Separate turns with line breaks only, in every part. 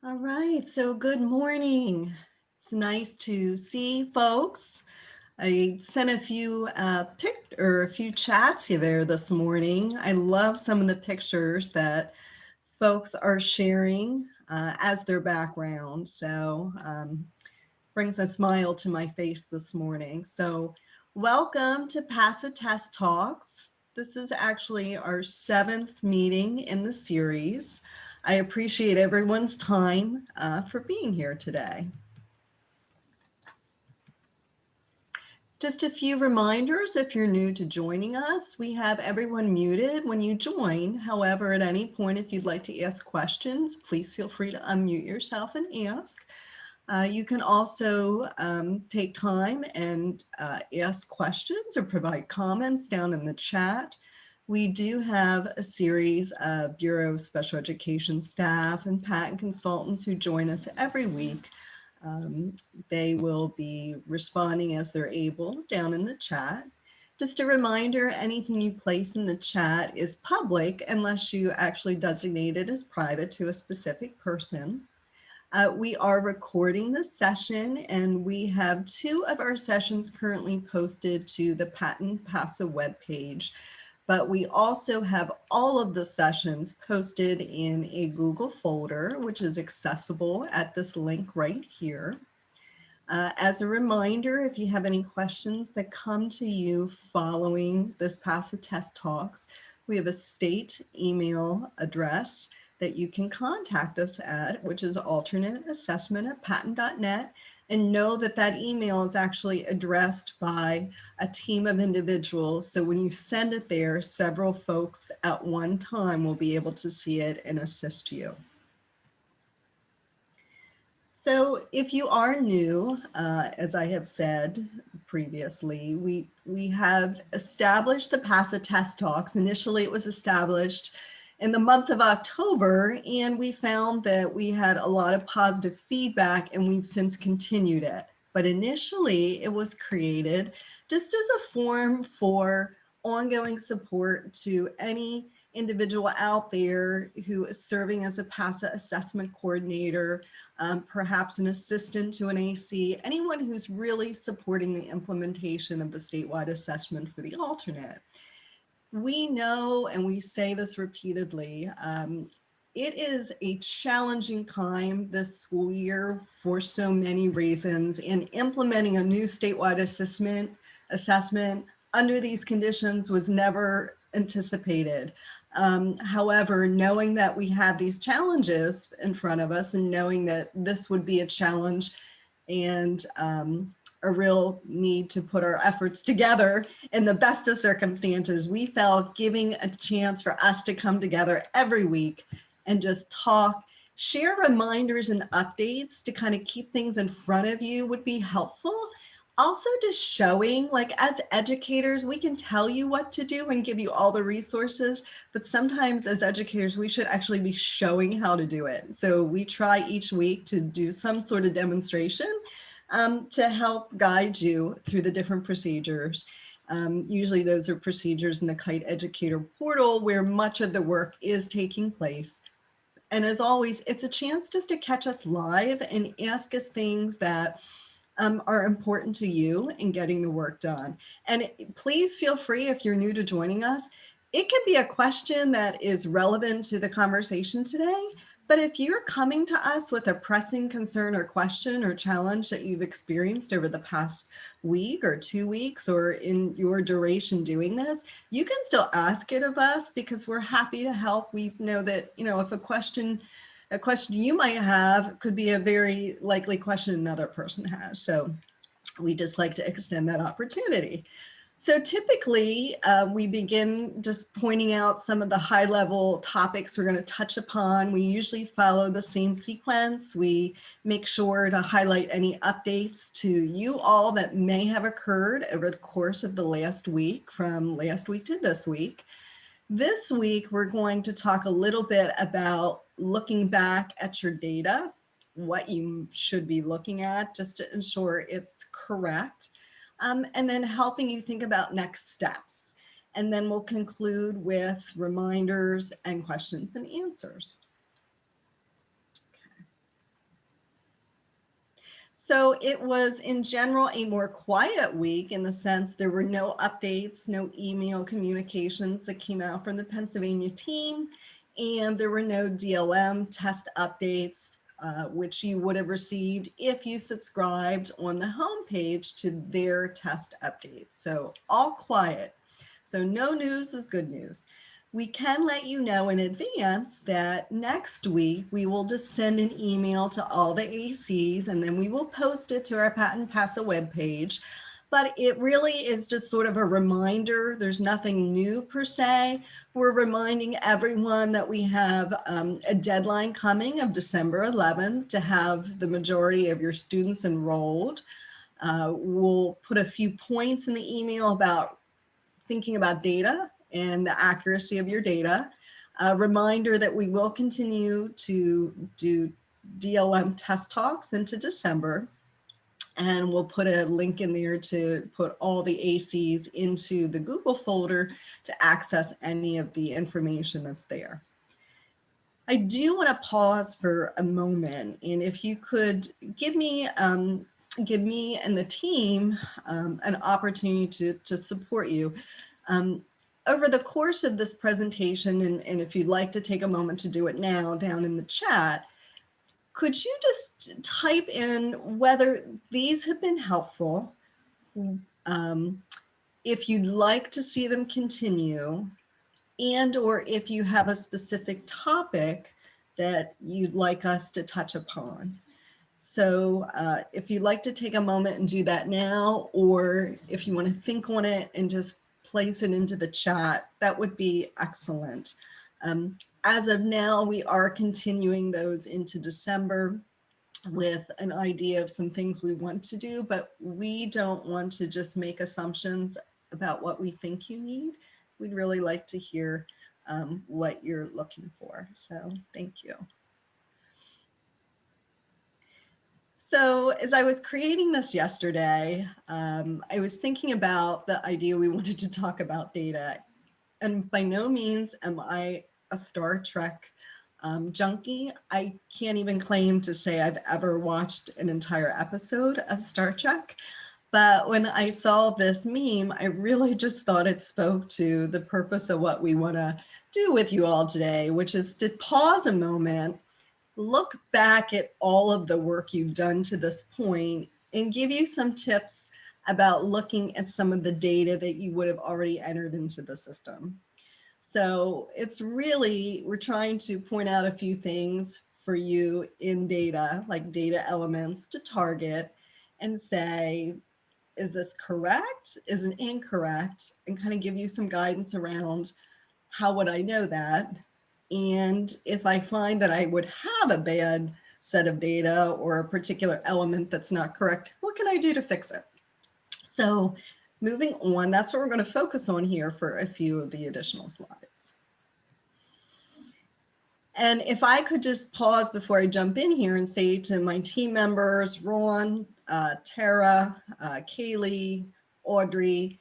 All right, so good morning. It's nice to see folks. I sent a few a few chats here there this morning. I love some of the pictures that folks are sharing as their background. So brings a smile to my face this morning. So welcome to PASA Test Talks. This is actually our 7th meeting in the series. I appreciate everyone's time for being here today. Just a few reminders if you're new to joining us. We have everyone muted when you join. However, at any point, if you'd like to ask questions, please feel free to unmute yourself and ask. You can also take time and ask questions or provide comments down in the chat. We do have a series of Bureau of Special Education staff and patent consultants who join us every week. They will be responding as they're able down in the chat. Just a reminder, anything you place in the chat is public unless you actually designate it as private to a specific person. We are recording this session and we have 2 of our sessions currently posted to the Patent PASA webpage, but we also have all of the sessions posted in a Google folder, which is accessible at this link right here. As a reminder, if you have any questions that come to you following this PASA Test Talks, we have a state email address that you can contact us at, which is alternateassessment@patent.net, and know that that email is actually addressed by a team of individuals. So when you send it there, several folks at one time will be able to see it and assist you. So if you are new, as I have said previously, we have established the PASA Test Talks. Initially, it was established in the month of October, and we found that we had a lot of positive feedback, and we've since continued it. But initially, it was created just as a forum for ongoing support to any individual out there who is serving as a PASA assessment coordinator, perhaps an assistant to an AC, anyone who's really supporting the implementation of the statewide assessment for the alternate. We know, and we say this repeatedly, it is a challenging time this school year for so many reasons, and implementing a new statewide assessment under these conditions was never anticipated. However, knowing that we have these challenges in front of us and knowing that this would be a challenge and a real need to put our efforts together in the best of circumstances, we felt giving a chance for us to come together every week and just talk, share reminders and updates to kind of keep things in front of you would be helpful. Also just showing, like as educators, we can tell you what to do and give you all the resources, but sometimes as educators, we should actually be showing how to do it. So we try each week to do some sort of demonstration to help guide you through the different procedures. Usually those are procedures in the Kite Educator portal where much of the work is taking place. And as always, it's a chance just to catch us live and ask us things that are important to you in getting the work done. And please feel free, if you're new to joining us, it could be a question that is relevant to the conversation today. But if you're coming to us with a pressing concern or question or challenge that you've experienced over the past week or 2 weeks or in your duration doing this, you can still ask it of us because we're happy to help. We know that, if a question you might have could be a very likely question another person has. So we just like to extend that opportunity. So typically we begin just pointing out some of the high level topics we're going to touch upon. We usually follow the same sequence. We make sure to highlight any updates to you all that may have occurred over the course of the last week, from last week to this week. This week, we're going to talk a little bit about looking back at your data, what you should be looking at just to ensure it's correct, and then helping you think about next steps. And then we'll conclude with reminders and questions and answers. Okay. So it was in general a more quiet week in the sense there were no updates, no email communications that came out from the Pennsylvania team, and there were no DLM test updates, which you would have received if you subscribed on the homepage to their test updates. So all quiet. So no news is good news. We can let you know in advance that next week we will just send an email to all the ACs and then we will post it to our Patent PASA webpage. But it really is just sort of a reminder. There's nothing new per se. We're reminding everyone that we have a deadline coming of December 11th to have the majority of your students enrolled. We'll put a few points in the email about thinking about data and the accuracy of your data. A reminder that we will continue to do DLM test talks into December. And we'll put a link in there to put all the ACs into the Google folder to access any of the information that's there. I do want to pause for a moment, and if you could give me and the team an opportunity to support you. Over the course of this presentation, and if you'd like to take a moment to do it now down in the chat, could you just type in whether these have been helpful, if you'd like to see them continue, and or if you have a specific topic that you'd like us to touch upon. So if you'd like to take a moment and do that now, or if you want to think on it and just place it into the chat, that would be excellent. As of now, we are continuing those into December with an idea of some things we want to do, but we don't want to just make assumptions about what we think you need. We'd really like to hear what you're looking for. So thank you. So as I was creating this yesterday, I was thinking about the idea we wanted to talk about data. And by no means am I a Star Trek junkie. I can't even claim to say I've ever watched an entire episode of Star Trek. But when I saw this meme, I really just thought it spoke to the purpose of what we want to do with you all today, which is to pause a moment, look back at all of the work you've done to this point, and give you some tips about looking at some of the data that you would have already entered into the system. So it's really, we're trying to point out a few things for you in data, like data elements to target and say, is this correct? Is it incorrect? And kind of give you some guidance around how would I know that? And if I find that I would have a bad set of data or a particular element that's not correct, what can I do to fix it? So moving on, that's what we're going to focus on here for a few of the additional slides. And if I could just pause before I jump in here and say to my team members, Ron, Tara, Kaylee, Audrey,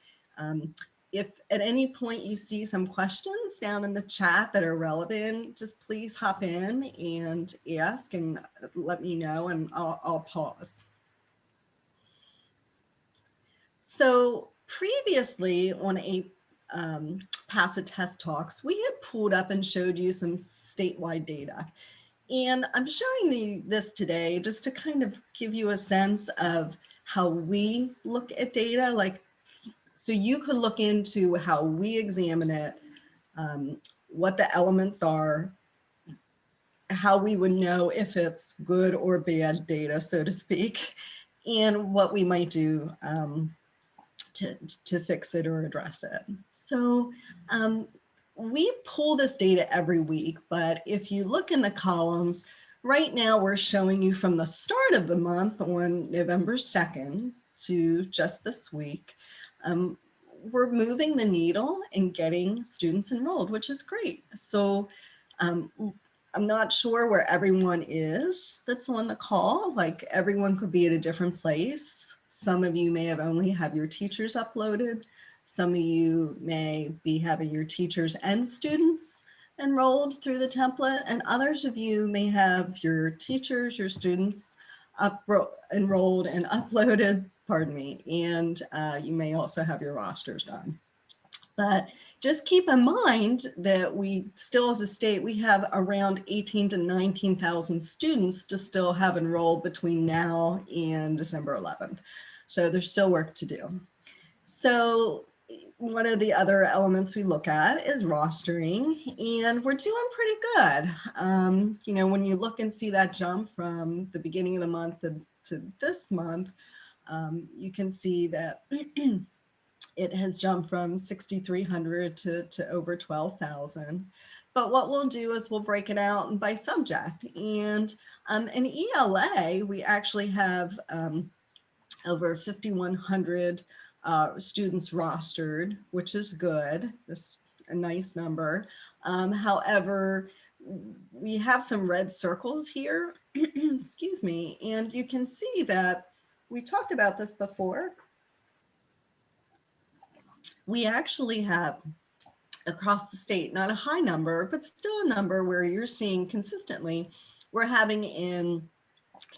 if at any point you see some questions down in the chat that are relevant, just please hop in and ask and let me know, and I'll pause. So previously on a PASA test talks, we had pulled up and showed you some statewide data. And I'm showing this today just to kind of give you a sense of how we look at data, like, so you could look into how we examine it, what the elements are, how we would know if it's good or bad data, so to speak, and what we might do to fix it or address it. So we pull this data every week, but if you look in the columns, right now we're showing you from the start of the month on November 2nd to just this week. We're moving the needle and getting students enrolled, which is great. So I'm not sure where everyone is that's on the call. Like, everyone could be at a different place. Some of you may have only have your teachers uploaded. Some of you may be having your teachers and students enrolled through the template, and others of you may have your teachers, your students enrolled and uploaded, pardon me, and you may also have your rosters done. But just keep in mind that we still, as a state, we have around 18 to 19,000 students to still have enrolled between now and December 11th. So there's still work to do. So one of the other elements we look at is rostering, and we're doing pretty good. You know, when you look and see that jump from the beginning of the month to this month, you can see that it has jumped from 6,300 to over 12,000. But what we'll do is we'll break it out by subject. And in ELA, we actually have over 5,100 students rostered, which is good. This a nice number. However, we have some red circles here, excuse me, and you can see that we talked about this before. We actually have across the state, not a high number, but still a number where you're seeing consistently, we're having in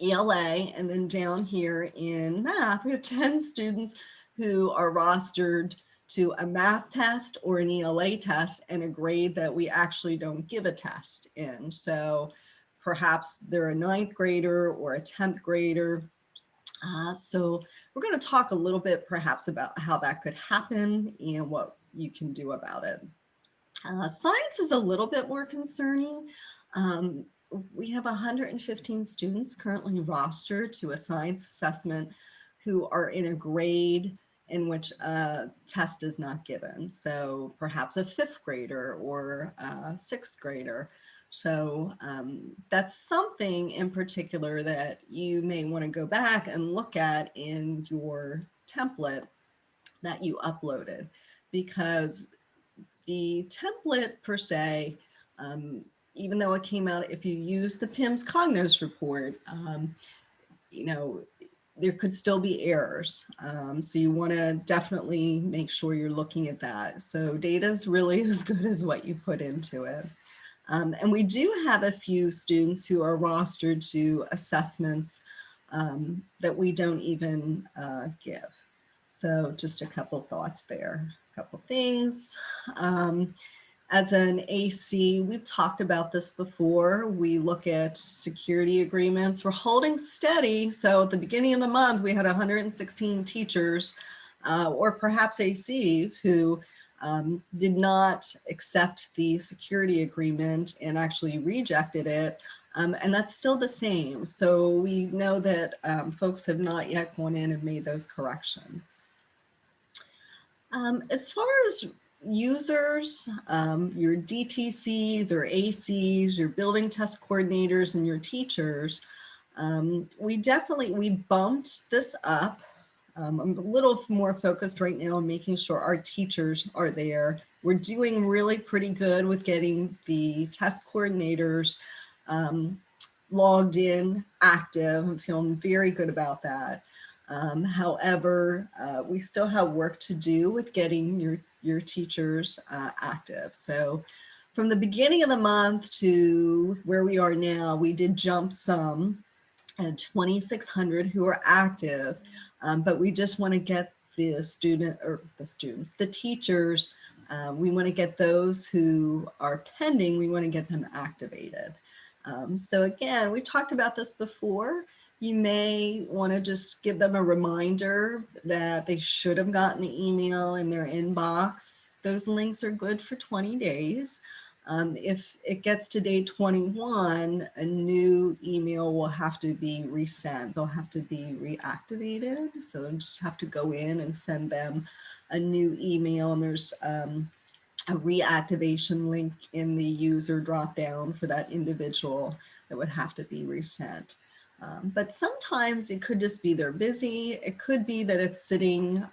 ELA, and then down here in math, we have 10 students who are rostered to a math test or an ELA test and a grade that we actually don't give a test in. So perhaps they're a 9th grader or a 10th grader. So we're going to talk a little bit perhaps about how that could happen and what you can do about it. Science is a little bit more concerning. We have 115 students currently rostered to a science assessment who are in a grade in which a test is not given. So perhaps a 5th grader or a 6th grader. So that's something in particular that you may want to go back and look at in your template that you uploaded, because the template per se, even though it came out, if you use the PIMS Cognos report, you know, there could still be errors. So you want to definitely make sure you're looking at that. So data is really as good as what you put into it. And we do have a few students who are rostered to assessments that we don't even give. So just a couple thoughts there, a couple things. As an AC, we've talked about this before. We look at security agreements. We're holding steady. So at the beginning of the month, we had 116 teachers or perhaps ACs who did not accept the security agreement and actually rejected it. And that's still the same. So we know that folks have not yet gone in and made those corrections. As far as users, your DTCs or ACs, your building test coordinators, and your teachers, we bumped this up. I'm a little more focused right now on making sure our teachers are there. We're doing really pretty good with getting the test coordinators logged in, active. I'm feeling very good about that. However, we still have work to do with getting your teachers active. So from the beginning of the month to where we are now, we did jump some at 2,600 who are active, but we just want to get the teachers, we want to get those who are pending, we want to get them activated. So again, we talked about this before. You may want to just give them a reminder that they should have gotten the email in their inbox. Those links are good for 20 days. If it gets to day 21, a new email will have to be resent. They'll have to be reactivated. So they'll just have to go in and send them a new email. And there's a reactivation link in the user dropdown for that individual that would have to be resent. But sometimes it could just be they're busy. It could be that it's sitting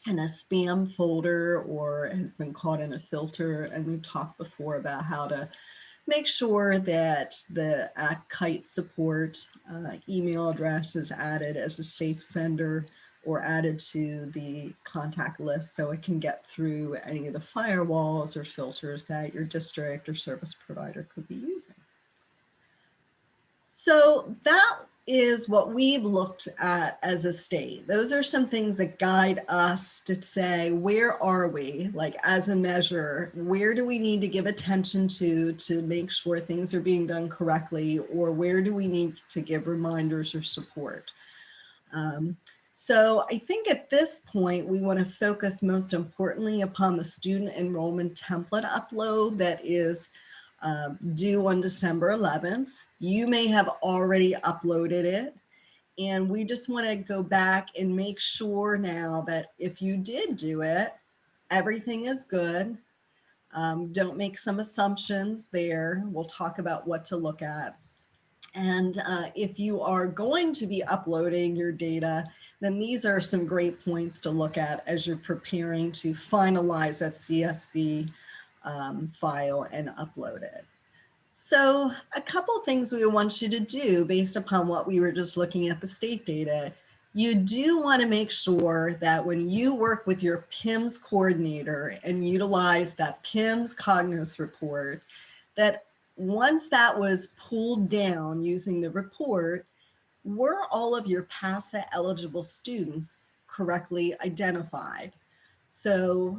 in a spam folder or has been caught in a filter. And we've talked before about how to make sure that the @kite support email address is added as a safe sender or added to the contact list so it can get through any of the firewalls or filters that your district or service provider could be using. So that is what we've looked at as a state. Those are some things that guide us to say, where are we, like as a measure, where do we need to give attention to make sure things are being done correctly, or where do we need to give reminders or support? So I think at this point, we want to focus most importantly upon the student enrollment template upload that is due on December 11th. You may have already uploaded it, and we just want to go back and make sure now that if you did do it, everything is good. Don't make some assumptions there. We'll talk about what to look at. And if you are going to be uploading your data, then these are some great points to look at as you're preparing to finalize that CSV file and upload it. So a couple things we want you to do based upon what we were just looking at the state data. You do want to make sure that when you work with your PIMS coordinator and utilize that PIMS Cognos report, that once that was pulled down using the report, were all of your PASA eligible students correctly identified? So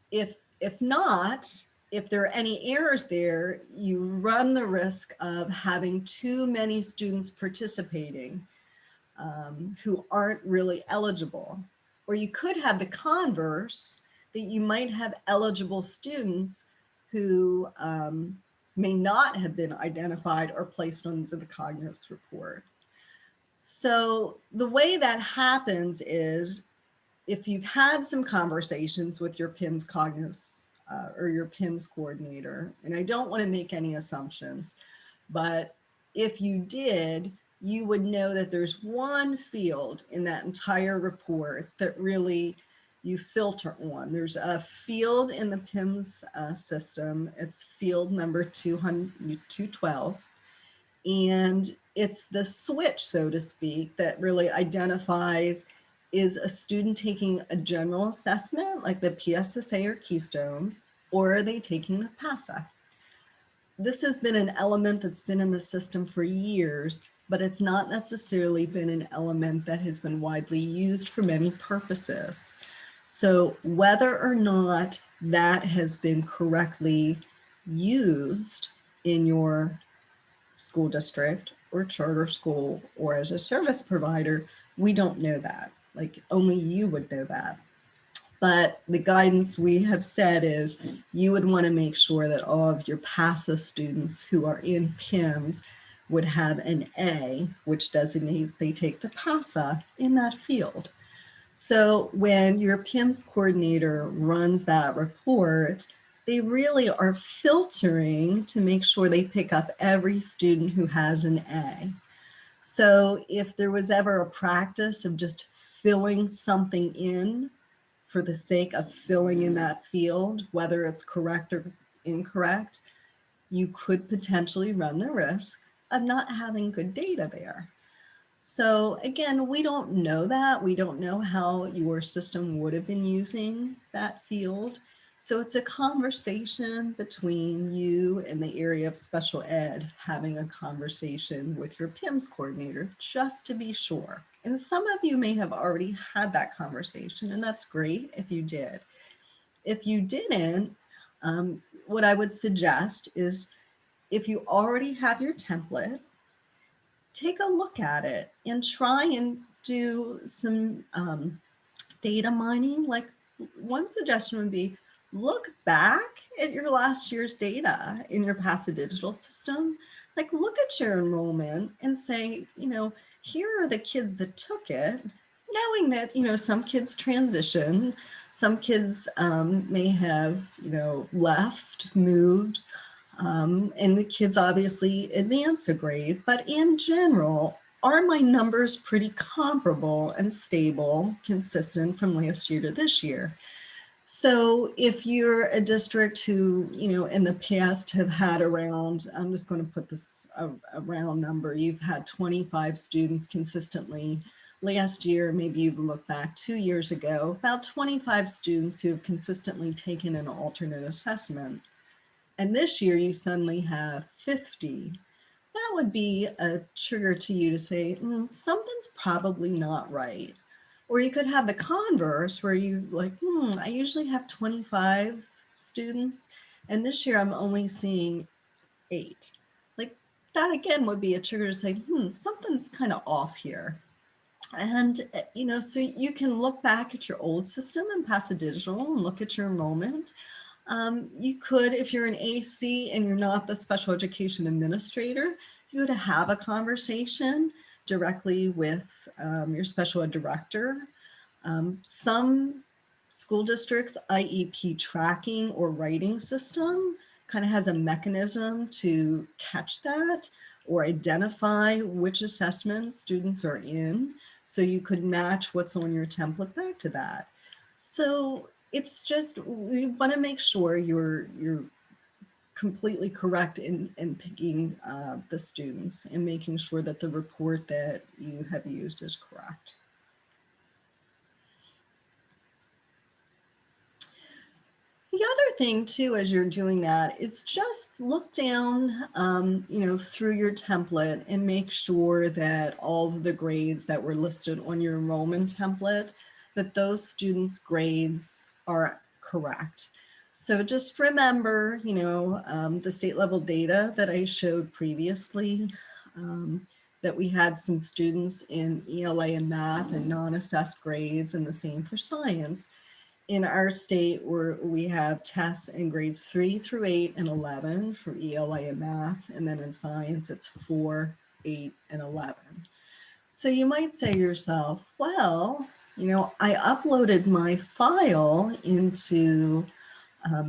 if not, if there are any errors there, you run the risk of having too many students participating who aren't really eligible. Or you could have the converse, that you might have eligible students who may not have been identified or placed onto the Cognos report. So the way that happens is, if you've had some conversations with your PIMS Cognos or your PIMS coordinator, and I don't want to make any assumptions, but if you did, you would know that there's one field in that entire report that really you filter on. There's a field in the PIMS system. It's field number 212. And it's the switch, so to speak, that really identifies, is a student taking a general assessment like the PSSA or Keystones, or are they taking the PASA? This has been an element that's been in the system for years, but it's not necessarily been an element that has been widely used for many purposes. So whether or not that has been correctly used in your school district or charter school or as a service provider, we don't know that. Like, only you would know that. But the guidance we have said is you would want to make sure that all of your PASA students who are in PIMS would have an A, which designates they take the PASA in that field. So when your PIMS coordinator runs that report, they really are filtering to make sure they pick up every student who has an A. So if there was ever a practice of just filling something in for the sake of filling in that field, whether it's correct or incorrect, you could potentially run the risk of not having good data there. So again, we don't know that. We don't know how your system would have been using that field. So it's a conversation between you and the area of special ed, having a conversation with your PIMS coordinator, just to be sure. And some of you may have already had that conversation, and that's great if you did. If you didn't, what I would suggest is, if you already have your template, take a look at it and try and do some data mining. Like, one suggestion would be, look back at your last year's data in your PASA digital system. Like, look at your enrollment and say, you know, here are the kids that took it, knowing that, you know, some kids transition, some kids may have, you know, left, moved, and the kids obviously advance a grade, but in general, are my numbers pretty comparable and stable, consistent from last year to this year? So if you're a district who, you know, in the past have had around, I'm just going to put this a round number, you've had 25 students consistently. Last year, maybe you look back 2 years ago, about 25 students who have consistently taken an alternate assessment. And this year you suddenly have 50. That would be a trigger to you to say, something's probably not right. Or you could have the converse where you like, I usually have 25 students, and this year I'm only seeing 8. Like that again would be a trigger to say, something's kind of off here. And, so you can look back at your old system and PASA Digital and look at your enrollment. You could, if you're an AC and you're not the special education administrator, you would have a conversation directly with your special ed director. Some school districts IEP tracking or writing system kind of has a mechanism to catch that or identify which assessments students are in. So you could match what's on your template back to that. So it's just, we want to make sure you're completely correct in picking the students and making sure that the report that you have used is correct. The other thing too, as you're doing that, is just look down, through your template and make sure that all of the grades that were listed on your enrollment template, that those students' grades are correct. So just remember, the state level data that I showed previously, that we had some students in ELA and math and non-assessed grades, and the same for science. In our state, we have tests in grades 3 through 8 and 11 for ELA and math, and then in science, it's 4, 8, and 11. So you might say to yourself, well, I uploaded my file into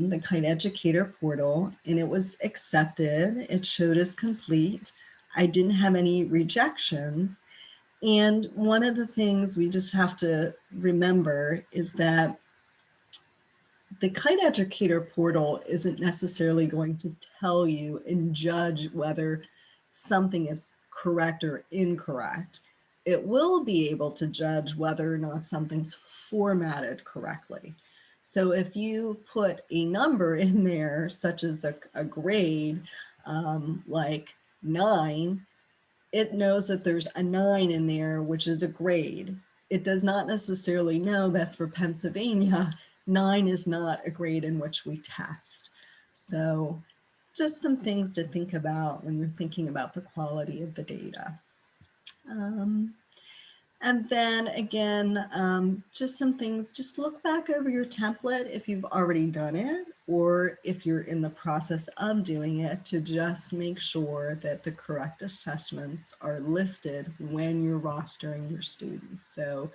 the Kite Educator portal, and it was accepted. It showed as complete. I didn't have any rejections. And one of the things we just have to remember is that the Kite Educator portal isn't necessarily going to tell you and judge whether something is correct or incorrect. It will be able to judge whether or not something's formatted correctly. So if you put a number in there, such as a grade, like 9, it knows that there's a 9 in there, which is a grade. It does not necessarily know that for Pennsylvania, 9 is not a grade in which we test. So just some things to think about when you're thinking about the quality of the data. And then again, just some things, just look back over your template if you've already done it, or if you're in the process of doing it, to just make sure that the correct assessments are listed when you're rostering your students. So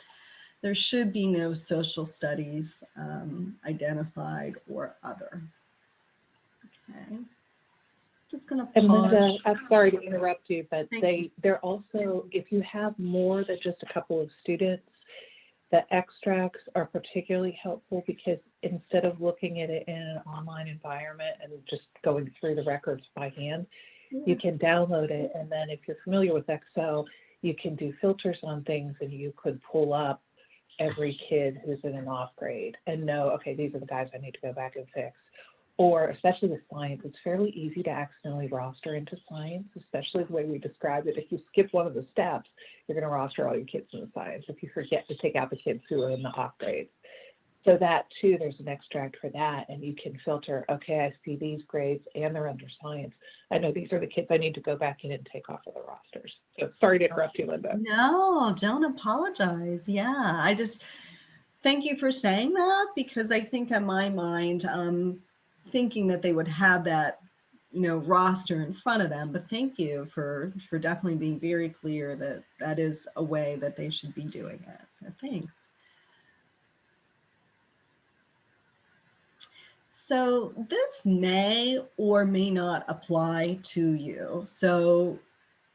there should be no social studies identified or other. Okay. Just going to pause.
And Linda, I'm sorry to interrupt you, but they're also, if you have more than just a couple of students, the extracts are particularly helpful, because instead of looking at it in an online environment and just going through the records by hand, you can download it. And then if you're familiar with Excel, you can do filters on things, and you could pull up every kid who's in an off grade and know, okay, these are the guys I need to go back and fix. Or especially with science, it's fairly easy to accidentally roster into science, especially the way we described it. If you skip one of the steps, you're going to roster all your kids in the science if you forget to take out the kids who are in the off grades. So that too, there's an extract for that, and you can filter, okay, I see these grades and they're under science. I know these are the kids I need to go back in and take off of the rosters. So sorry to interrupt you, Linda.
No, don't apologize. Yeah, I just thank you for saying that, because I think in my mind, thinking that they would have that, roster in front of them. But thank you for definitely being very clear that that is a way that they should be doing it. So thanks. So this may or may not apply to you. So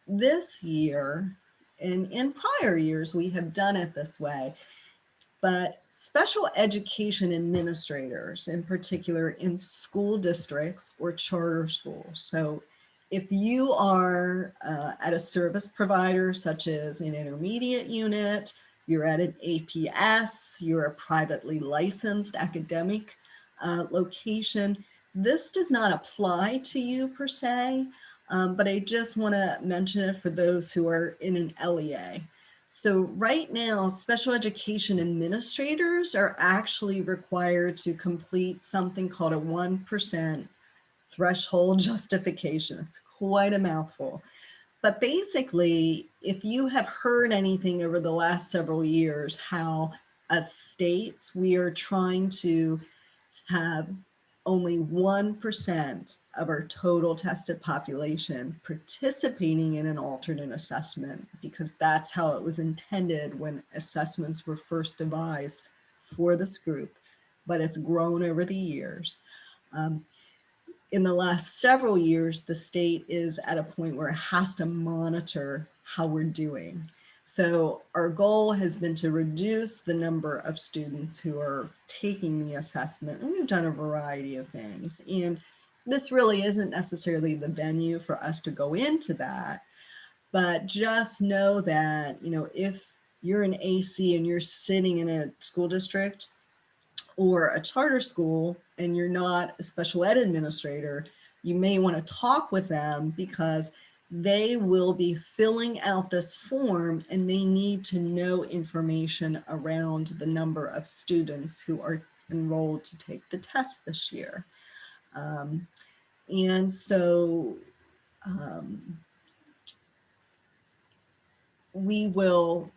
this year, and in prior years, we have done it this way. But special education administrators, in particular in school districts or charter schools. So if you are at a service provider, such as an intermediate unit, you're at an APS, you're a privately licensed academic location, this does not apply to you per se. but I just want to mention it for those who are in an LEA. So right now, special education administrators are actually required to complete something called a 1% threshold justification. It's quite a mouthful. But basically, if you have heard anything over the last several years, how as states, we are trying to have only 1% of our total tested population participating in an alternate assessment, because that's how it was intended when assessments were first devised for this group, but it's grown over the years. In the last several years, the state is at a point where it has to monitor how we're doing. So our goal has been to reduce the number of students who are taking the assessment, and we've done a variety of things. And this really isn't necessarily the venue for us to go into that, but just know that, you know, if you're an AC and you're sitting in a school district or a charter school and you're not a special ed administrator, you may want to talk with them, because they will be filling out this form and they need to know information around the number of students who are enrolled to take the test this year. And so we will,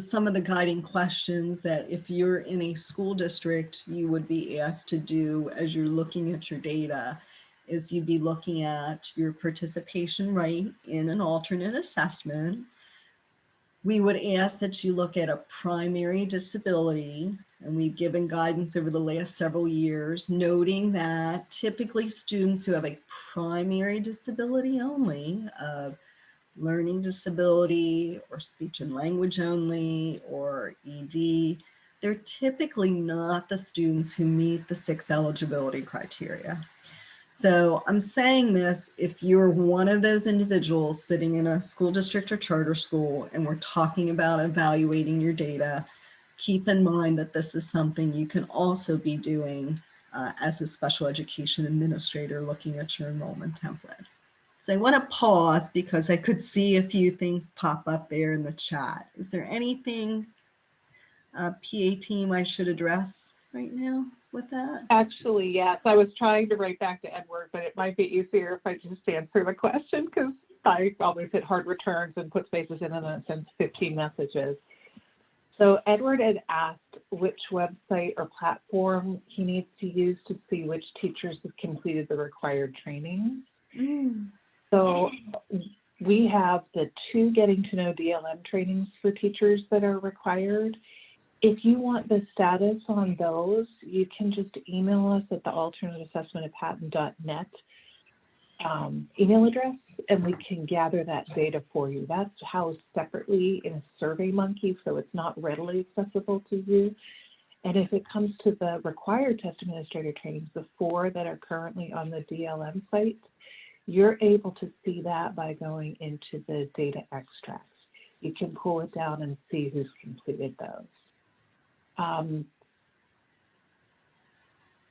some of the guiding questions that if you're in a school district, you would be asked to do as you're looking at your data is you'd be looking at your participation rate in an alternate assessment. We would ask that you look at a primary disability, and we've given guidance over the last several years, noting that typically students who have a primary disability only of learning disability or speech and language only or ED, they're typically not the students who meet the 6 eligibility criteria. So I'm saying this, if you're one of those individuals sitting in a school district or charter school and we're talking about evaluating your data, keep in mind that this is something you can also be doing as a special education administrator looking at your enrollment template. So I want to pause because I could see a few things pop up there in the chat. Is there anything, PA team, I should address right now with that?
Actually, yes. I was trying to write back to Edward, but it might be easier if I just answer the question, because I always hit hard returns and put spaces in and then it sends 15 messages. So Edward had asked which website or platform he needs to use to see which teachers have completed the required training. So we have the 2 getting to know DLM trainings for teachers that are required. If you want the status on those, you can just email us at the alternateassessment@patent.net email address, and we can gather that data for you. That's housed separately in a SurveyMonkey, so it's not readily accessible to you. And if it comes to the required test administrator trainings, the 4 that are currently on the DLM site, you're able to see that by going into the data extracts. You can pull it down and see who's completed those.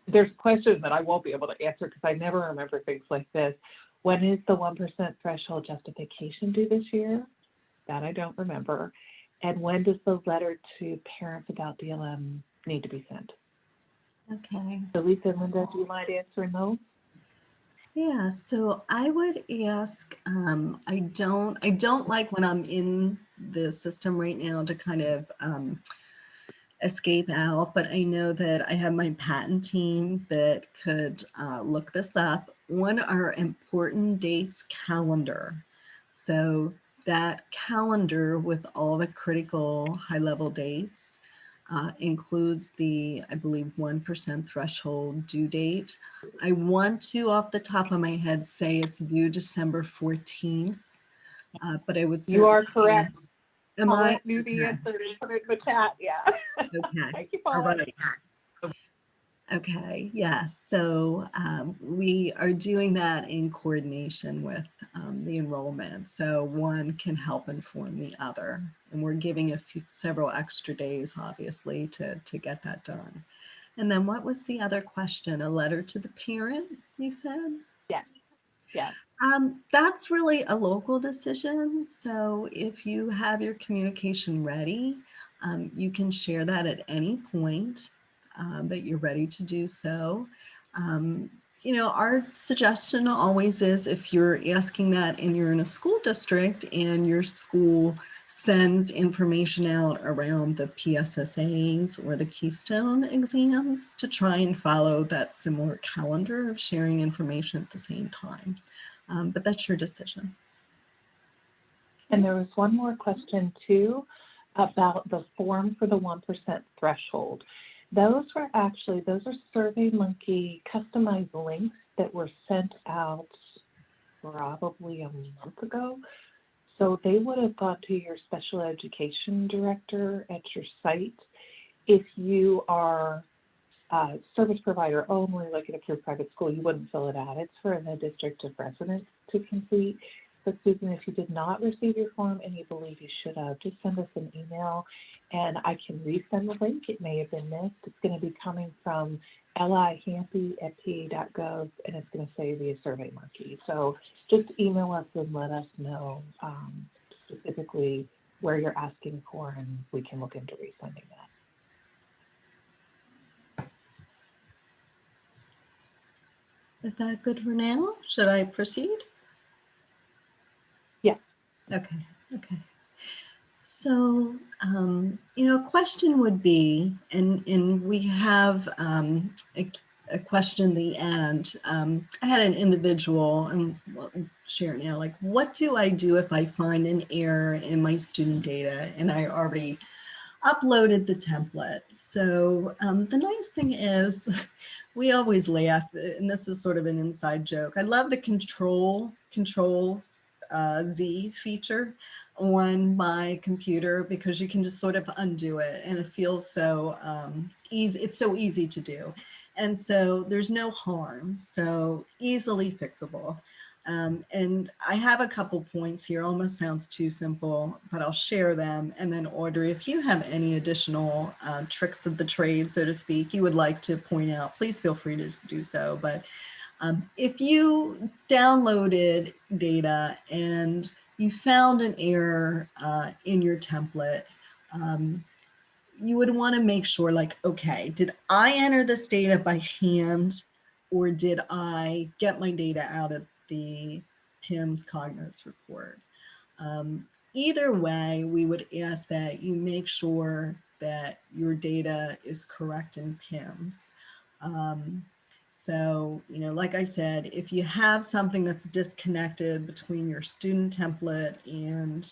There's questions that I won't be able to answer because I never remember things like this. When is the 1% threshold justification due this year? That I don't remember. And when does the letter to parents about DLM need to be sent?
Okay.
So Lisa and Linda, do you mind answering those?
Yeah, so I would ask, I don't like when I'm in the system right now to kind of escape out, but I know that I have my patent team that could look this up on our important dates calendar. So that calendar with all the critical high-level dates includes the, I believe, 1% threshold due date. I want to, off the top of my head, say it's due December 14th, but I would say
You are correct.
Am
I'll
I?
let you the answer and put it in the chat. Yeah.
Okay.
Thank you,
All
Paula.
right. Okay, yes. So we are doing that in coordination with the enrollment. So one can help inform the other. And we're giving several extra days, obviously, to get that done. And then what was the other question? A letter to the parent, you said?
Yes. Yes.
That's really a local decision. So if you have your communication ready, you can share that at any point that you're ready to do so. Um, our suggestion always is if you're asking that and you're in a school district and your school sends information out around the PSSAs or the Keystone exams, to try and follow that similar calendar of sharing information at the same time. But that's your decision.
And there was one more question too about the form for the 1% threshold. Those are SurveyMonkey customized links that were sent out probably a month ago. So they would have gone to your special education director at your site. If you are a service provider only, like in a pure private school, you wouldn't fill it out. It's for the district of residence to complete. But Susan, if you did not receive your form and you believe you should have, just send us an email and I can resend the link. It may have been missed. It's going to be coming from lihampy@pa.gov and it's going to say via SurveyMonkey. So just email us and let us know specifically where you're asking for and we can look into resending that.
Is that good for now? Should I proceed?
Yeah.
Okay. So, a question would be, and we have a question in the end. I had an individual, and I'll share it now, like, what do I do if I find an error in my student data and I already uploaded the template? So the nice thing is we always laugh, and this is sort of an inside joke. I love the control Z feature on my computer because you can just sort of undo it and it feels so easy. It's so easy to do. And so there's no harm, so easily fixable. And I have a couple points here, almost sounds too simple, but I'll share them. And then Audrey, if you have any additional tricks of the trade, so to speak, you would like to point out, please feel free to do so. But if you downloaded data and you found an error in your template, you would want to make sure, like, okay, did I enter this data by hand or did I get my data out of the PIMS Cognos report? Either way, we would ask that you make sure that your data is correct in PIMS. So, like I said, if you have something that's disconnected between your student template and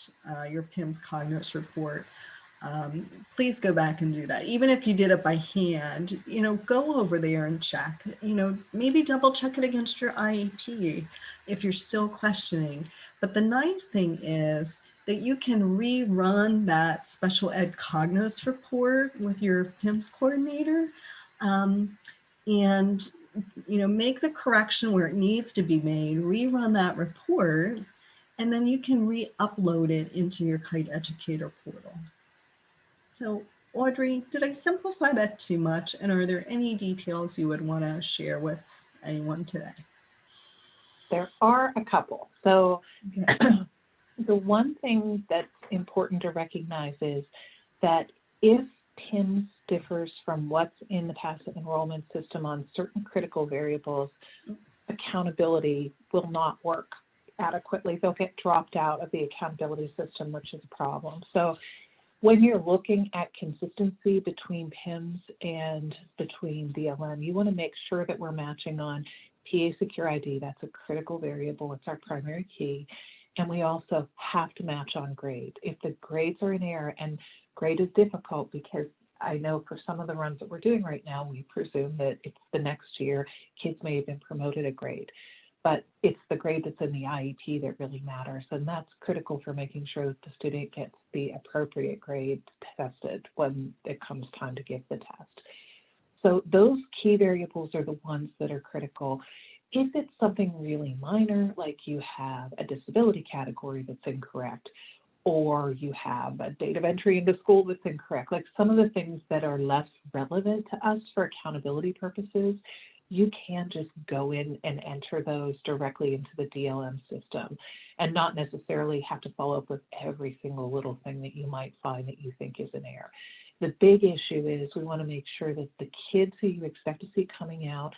your PIMS Cognos report, please go back and do that. Even if you did it by hand, go over there and check, maybe double check it against your IEP if you're still questioning. But the nice thing is that you can rerun that special ed Cognos report with your PIMS coordinator and make the correction where it needs to be made, rerun that report, and then you can re-upload it into your Kite Educator portal. So Audrey, did I simplify that too much? And are there any details you would want to share with anyone today?
There are a couple. So
okay.
The one thing that's important to recognize is that if PIMS differs from what's in the PASA enrollment system on certain critical variables, accountability will not work adequately. They'll get dropped out of the accountability system, which is a problem. So when you're looking at consistency between PIMS and between DLM, you want to make sure that we're matching on PA Secure ID. That's a critical variable. It's our primary key. And we also have to match on grade. If the grades are in error, and grade is difficult because I know for some of the runs that we're doing right now, we presume that it's the next year, kids may have been promoted a grade, but it's the grade that's in the IEP that really matters. And that's critical for making sure that the student gets the appropriate grade tested when it comes time to give the test. So those key variables are the ones that are critical. If it's something really minor, like you have a disability category that's incorrect, or you have a date of entry into school that's incorrect, like some of the things that are less relevant to us for accountability purposes, you can just go in and enter those directly into the DLM system and not necessarily have to follow up with every single little thing that you might find that you think is an error. The big issue is we want to make sure that the kids who you expect to see coming out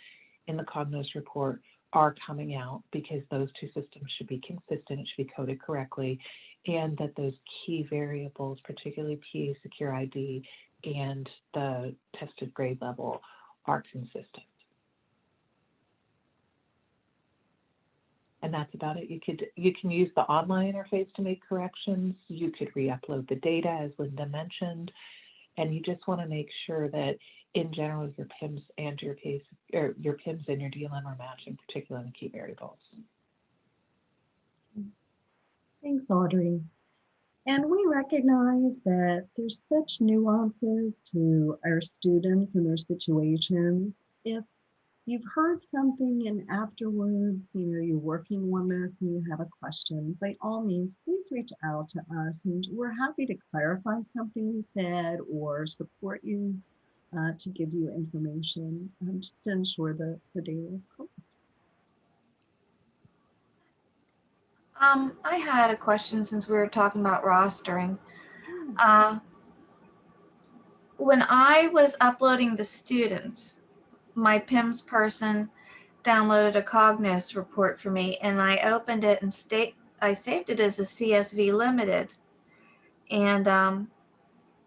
in the Cognos report are coming out, because those two systems should be consistent, it should be coded correctly, and that those key variables, particularly PA Secure ID and the tested grade level, are consistent. And that's about it. You can use the online interface to make corrections. You could re-upload the data, as Linda mentioned, and you just want to make sure that in general your PIMS and your PIMS and your DLM are matching, particularly on the key variables.
Thanks, Audrey. And we recognize that there's such nuances to our students and their situations. If you've heard something and afterwards, you're working on this and you have a question, by all means, please reach out to us, and we're happy to clarify something you said or support you to give you information just to ensure that the data is correct.
I had a question since we were talking about rostering. When I was uploading the students, my PIMS person downloaded a Cognos report for me, and I opened it and I saved it as a CSV limited, and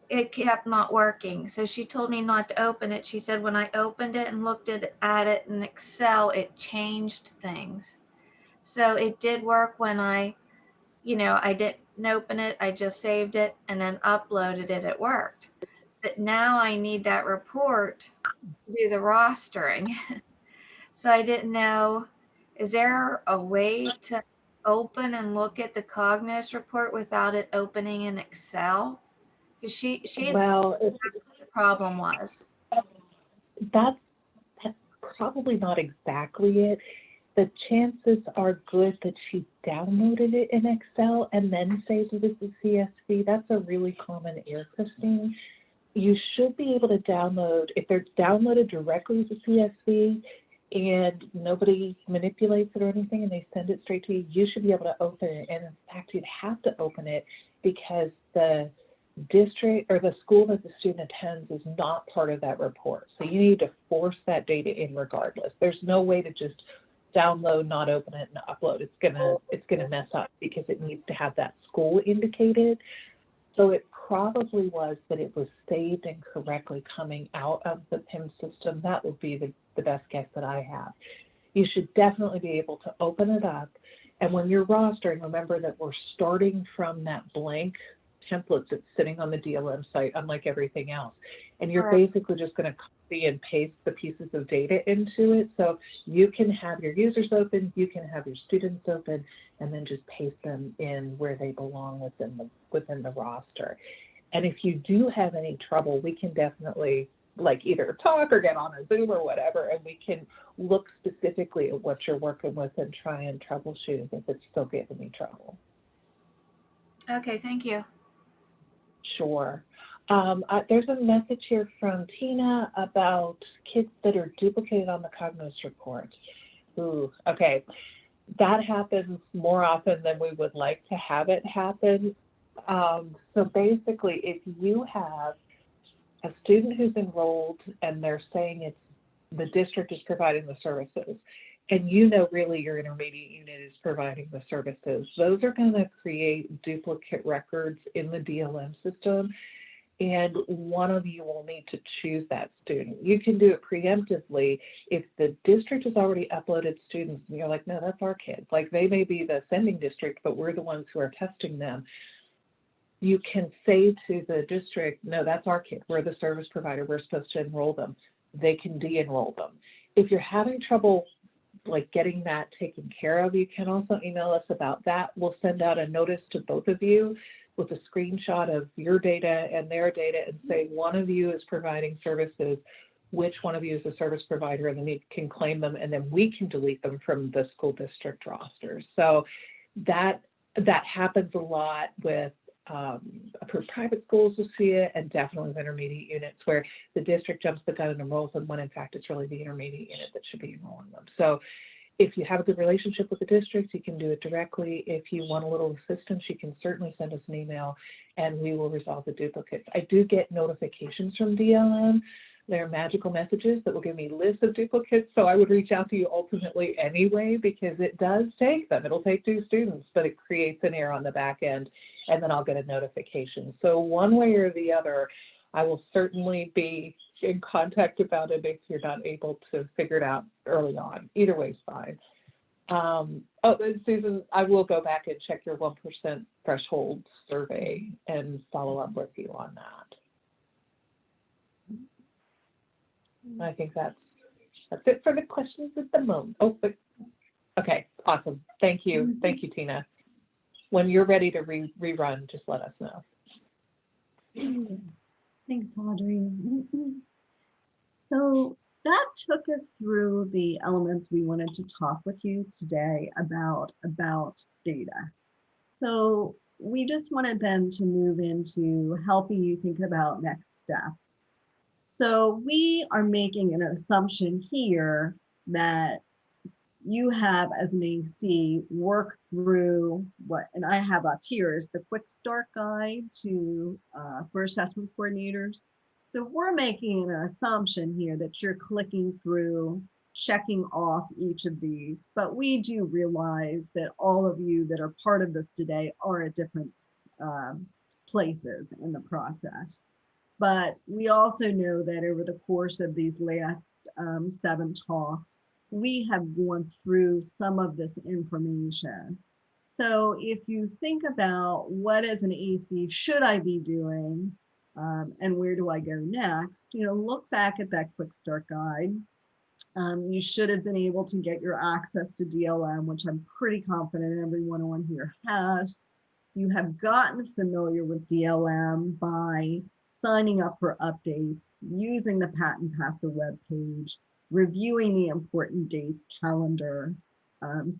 it kept not working. So she told me not to open it. She said when I opened it and looked at it in Excel, it changed things. So it did work when I didn't open it. I just saved it and then uploaded it. It worked. But now I need that report to do the rostering. So I didn't know, is there a way to open and look at the Cognos report without it opening in Excel? Because she
Well,
that's what the problem was.
that's probably not exactly it. The chances are good that she downloaded it in Excel and then saved it as a CSV. That's a really common error, Christine. You should be able to download, if they're downloaded directly as a CSV and nobody manipulates it or anything and they send it straight to you, you should be able to open it. And in fact, you'd have to open it because the district or the school that the student attends is not part of that report. So you need to force that data in regardless. There's no way to just download, not open it, and upload. It's gonna mess up because it needs to have that school indicated. So it probably was that it was saved incorrectly coming out of the PIM system. That would be the best guess that I have. You should definitely be able to open it up. And when you're rostering, remember that we're starting from that blank template that's sitting on the DLM site, unlike everything else. And you're basically just going to copy and paste the pieces of data into it. So you can have your users open, you can have your students open, and then just paste them in where they belong within the roster. And if you do have any trouble, we can definitely either talk or get on a Zoom or whatever, and we can look specifically at what you're working with and try and troubleshoot if it's still giving you trouble.
Okay, thank you.
Sure. There's a message here from Tina about kids that are duplicated on the Cognos report. Ooh, okay. That happens more often than we would like to have it happen. So basically, if you have a student who's enrolled and they're saying the district is providing the services, and really your intermediate unit is providing the services, those are going to create duplicate records in the DLM system, and one of you will need to choose that student. You can do it preemptively. If the district has already uploaded students and you're like, no, that's our kids, they may be the sending district, but we're the ones who are testing them, you can say to the district, no, that's our kid, we're the service provider, we're supposed to enroll them. They can de-enroll them. If you're having trouble getting that taken care of, you can also email us about that. We'll send out a notice to both of you with a screenshot of your data and their data and say one of you is providing services, which one of you is a service provider, and then you can claim them, and then we can delete them from the school district rosters. So that happens a lot with approved private schools will see it, and definitely the intermediate units where the district jumps the gun and enrolls in one. In fact, it's really the intermediate unit that should be enrolling them. So if you have a good relationship with the district, you can do it directly. If you want a little assistance, you can certainly send us an email and we will resolve the duplicates. I do get notifications from DLM. They're magical messages that will give me lists of duplicates. So I would reach out to you ultimately anyway, because it does take them. It'll take 2 students, but it creates an error on the back end, and then I'll get a notification. So one way or the other, I will certainly be in contact about it if you're not able to figure it out early on. Either way is fine. Oh, and Susan, I will go back and check your 1% threshold survey and follow up with you on that. I think that's it for the questions at the moment. Oh, but, okay, awesome. Thank you. Thank you, Tina. When you're ready to rerun, just let us know.
Thanks, Audrey. So that took us through the elements we wanted to talk with you today about data. So we just wanted then to move into helping you think about next steps. So we are making an assumption here that you have, as an AC, work through what, and I have up here is the quick start guide to for assessment coordinators. So we're making an assumption here that you're clicking through, checking off each of these, but we do realize that all of you that are part of this today are at different places in the process. But we also know that over the course of these last 7 talks, we have gone through some of this information. So if you think about what as an AC should I be doing and where do I go next, look back at that quick start guide. You should have been able to get your access to DLM, which I'm pretty confident everyone on here has. You have gotten familiar with DLM by signing up for updates, using the PASA webpage, reviewing the important dates calendar,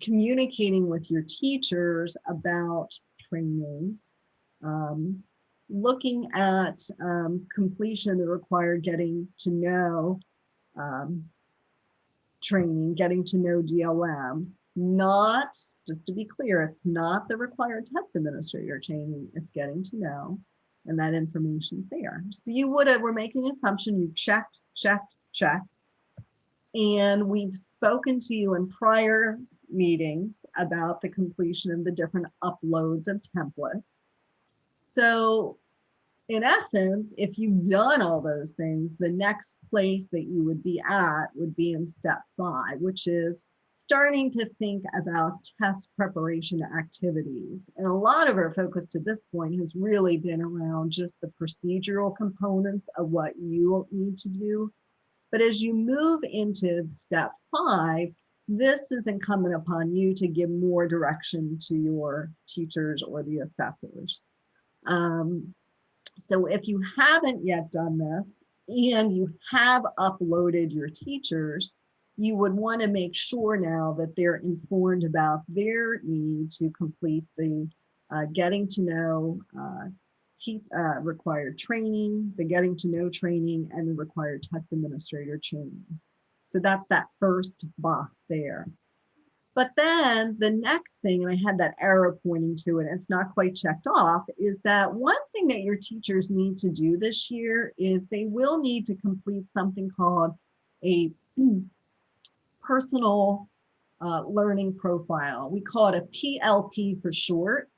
communicating with your teachers about trainings, looking at completion of the required getting to know training, getting to know DLM, not, just to be clear, it's not the required test administrator training, it's getting to know, and that information's there. So you would have, we're making an assumption, you checked, and we've spoken to you in prior meetings about the completion of the different uploads of templates. So in essence, if you've done all those things, the next place that you would be at would be in step 5, which is starting to think about test preparation activities. And a lot of our focus to this point has really been around just the procedural components of what you need to do. But as you move into step 5, this is incumbent upon you to give more direction to your teachers or the assessors. So if you haven't yet done this and you have uploaded your teachers, you would want to make sure now that they're informed about their need to complete the getting to know required training, the getting to know training, and the required test administrator training. So that's that first box there. But then the next thing, and I had that arrow pointing to it, and it's not quite checked off, is that one thing that your teachers need to do this year is they will need to complete something called a personal learning profile. We call it a PLP for short.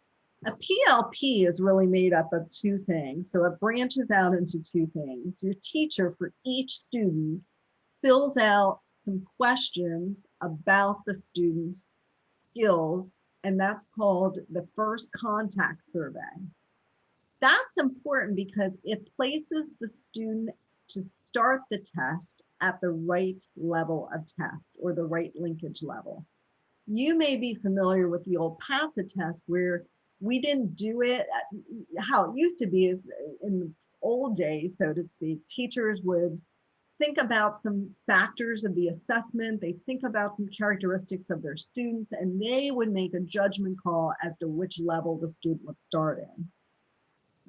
A PLP is really made up of 2 things. So it branches out into 2 things. Your teacher for each student fills out some questions about the student's skills, and that's called the first contact survey. That's important because it places the student to start the test at the right level of test or the right linkage level. You may be familiar with the old PASA test where we didn't do it. How it used to be is in the old days, so to speak, teachers would think about some factors of the assessment, they think about some characteristics of their students, and they would make a judgment call as to which level the student would start in.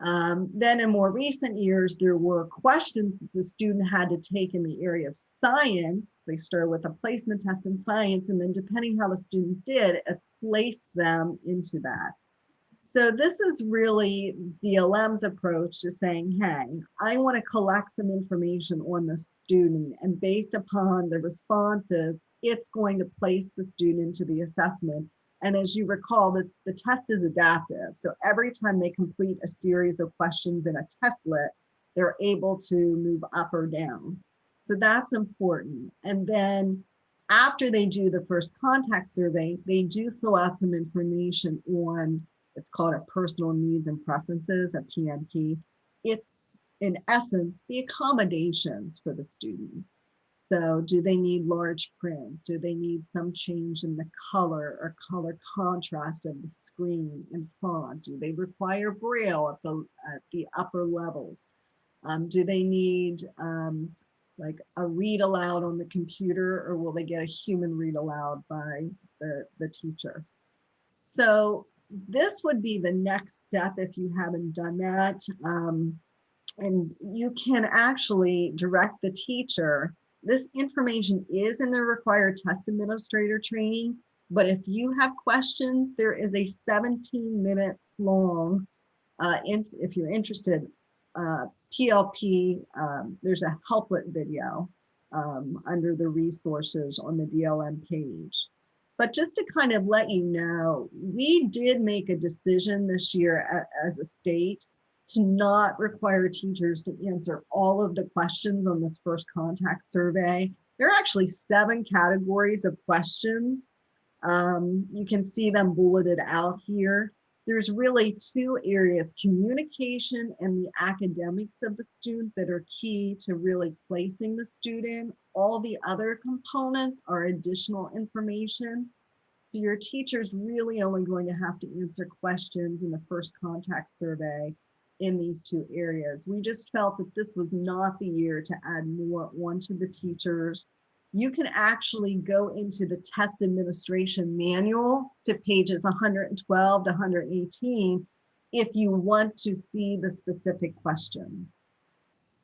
Then in more recent years, there were questions that the student had to take in the area of science. They started with a placement test in science, and then depending how the student did, it placed them into that. So this is really DLM's approach to saying, hey, I want to collect some information on the student, and based upon the responses, it's going to place the student into the assessment. And as you recall, the test is adaptive. So every time they complete a series of questions in a testlet, they're able to move up or down. So that's important. And then after they do the first contact survey, they do fill out some information on, it's called a personal needs and preferences, a PNP. It's in essence, the accommodations for the student. So do they need large print? Do they need some change in the color or color contrast of the screen and font? Do they require Braille at the upper levels? Do they need like a read aloud on the computer, or will they get a human read aloud by the teacher? So this would be the next step if you haven't done that. And you can actually direct the teacher. This information is in the required test administrator training, but if you have questions, there is a 17 minutes long, if you're interested, PLP, there's a helplet video under the resources on the DLM page. But just to kind of let you know, we did make a decision this year as a state to not require teachers to answer all of the questions on this first contact survey. There are actually 7 categories of questions. You can see them bulleted out here. There's really 2 areas, communication and the academics of the student, that are key to really placing the student. All the other components are additional information. So your teacher's really only going to have to answer questions in the first contact survey in these 2 areas. We just felt that this was not the year to add more onto the teachers. You can actually go into the test administration manual to pages 112 to 118 if you want to see the specific questions.